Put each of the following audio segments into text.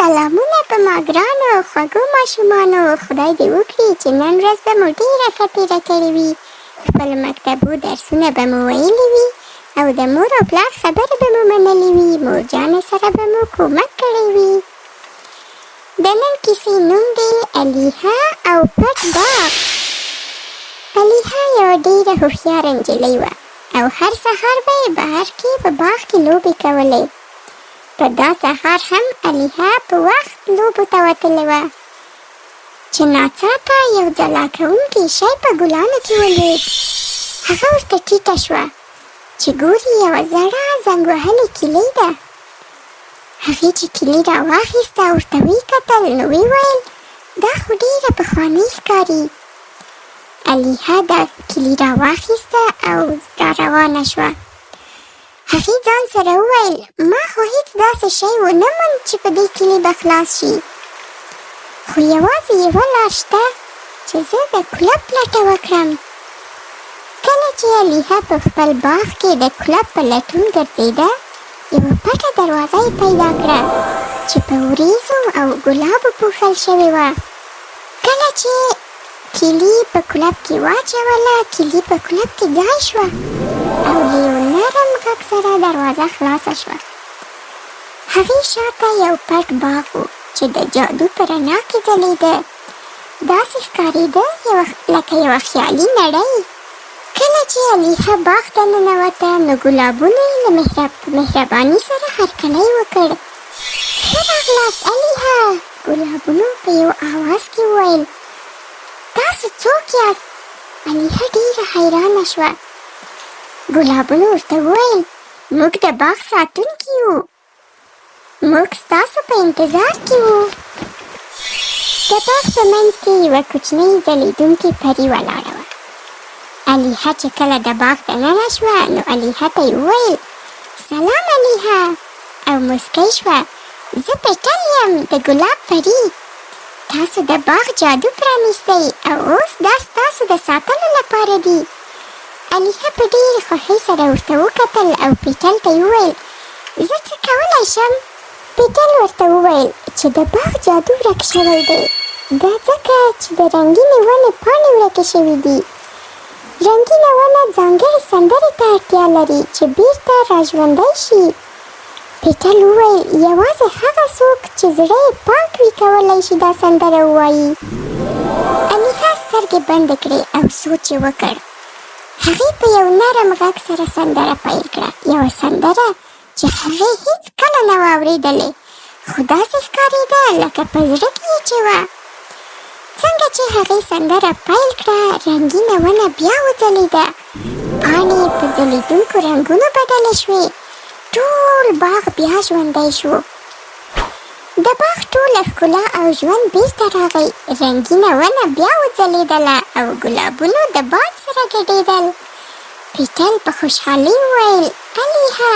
سلامونه په ما ګرانو خوږو ماشومانو. خدای دې وکړي چې نن ورځ به مو ډېره ښه تېره کړې وي. خپل مکتبو درسونه به مو ویلي وي او د مور او پلار خبرې به مو منلې وي. مورجانې سره به مو کومک کړی وي. د نن کیسې نوم دی الیها او پټ باغ. الیها یوه ډېره هوښیاره نجلۍ وه او هر سهار به یې بهر کې په باغ کې لوبې کولې. په دا سهار هم الیها په وخت لوبو ته وتلې وه چې ناڅاپه یو ځلا کوونکی شی په ګلانو کې ولوېد. هغه ورته ټیټه شوه چې ګوري یوه زړه زنګ وهلې کیلۍ ده. هغې چې کیلۍ راواخیسته ورته ویې کتل نو ویې ویل دا خو ډېره پخوانۍ ښکاري. الیها دا کیلۍ راواخیسته او را روانه شوه. هغې ځان سره وویل ما خو هیڅ داسې شی ونه موند چې په دې کیلۍ به خلاص شي، خو یوازې یوه لار شته چې زه د کلب لټه وکړم. کله چې الیها په خپل باغ کې د کلب په لټون ګرځېده یوه پټه دروازه یې پیدا کړه چې په وریځو او ګلابو پوښل شوې وه. کله چې کیلي په کلب کې واچوله کیلي په کلب کې ځای شوه او له یو نرم غږ سره دروازه خلاصه شوه. هغې شاته یو پټ باغ و چې د جادو په رڼا کې ځلېده. داسې ښکارېده لکه یوه خیالي نړۍ. کله چې الیها باغ ته ننوته نو ګلابونو یې له مهرباني سره هرکلی وکړ. ښه راغلاست الیها، ګلابونو په یو آواز کې وویل. تاسو څوک یاست؟ الیها ډېره حیرانه شوه. ګلابونو ورته وویل موږ د باغ ساتونکي یو، موږ ستاسو په انتظار کې وو. د باغ په منځ کې یوه کوچنۍ ځلېدونکې پري ولاړه وه. الیها چې کله د باغ دننه شوه نو الیها ته یې وویل سلام الیها او مسکی شوه. زه پیټل یم د ګلاب پري. تاسو د باغ جادو پرانیستی او اوس دا ستاسو د ساتلو لپاره دي. الیها په ډېرې خوښۍ سره ورته وکتل او پیټل ته یې وویل زه څه کولی شم؟ پیټل ورته وویل چې د باغ جادو ورک شوی دی. دا ځکه چې د رنګینې ونې پاڼې ورکې شوي دي. رنګینه ونه ځانګړې سندرې ته اړتیا لري چې بیرته راژوندی شي. پیټل وویل یوازې هغه څوک چې زړه یې پاک وي کولی شي دا سندره ووایي. الیها سترګې بندې کړې او سوچ یې وکړ. هغې په یو نرم غږ سره سندره پیل کړه، یوه سندره چې هغې هیڅ کله نه وه اورېدلې، خو داسې ښکارېده لکه په زړه کې یې چې وه. څنګه چې هغې سندره پیل کړه رنګینه ونه بیا وځلېده. پاڼې په ځلېدونکو رنګونو بدلې شوې. ټول باغ بیا ژوندی شو. د باغ ټوله ښکلا او ژوند بیرته راغی. رنګینه ونه بیا وځلېدله او ګلابونو د باد سره ګډېدل. پیټل په خوشحالۍ وویل الیها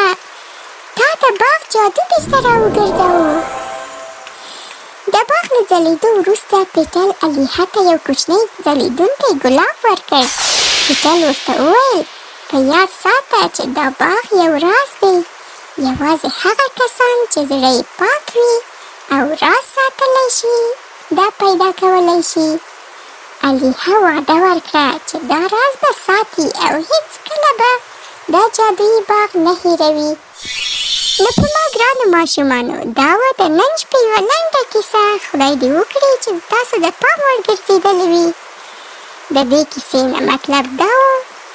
تا د باغ جادو بیرته راوګرځوو. د باغ له ځلېدو وروسته پیټل الیها ته یو کوچنی ځلېدونکی ګلاب ورکړ. پیټل ورته وویل په یاد ساته چې دا باغ یو راز دی. یوازې هغه کسان چې زړه یې پاک وي او راز ساتلی شي دا پیدا کولی شي. الیها وعده ورکړه چې دا راز به ساتي او هیڅکله به دا جادویي باغ نه هیروي. نو په ما ګرانو ماشومانو دا وه د نن شپې یوه لنډه کیسه. خدای دې وکړي چې تاسو د پام وړ ګرځېدلې وي. د دې کیسې نه مطلب دا و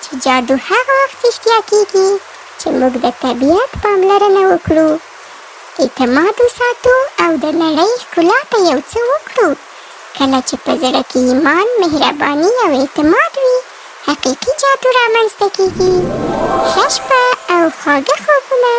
چې جادو هغه وخت رښتیا کیږي چې موږ د طبیعت پاملرنه وکړو، اعتماد وساتو او د نړۍ ښکلا ته یو څه وکړو. کله چې په زړه کې ایمان، مهرباني او اعتماد وي حقیقي جادو رامنځته کیږي. ښه شپه او خواږه خوبونه.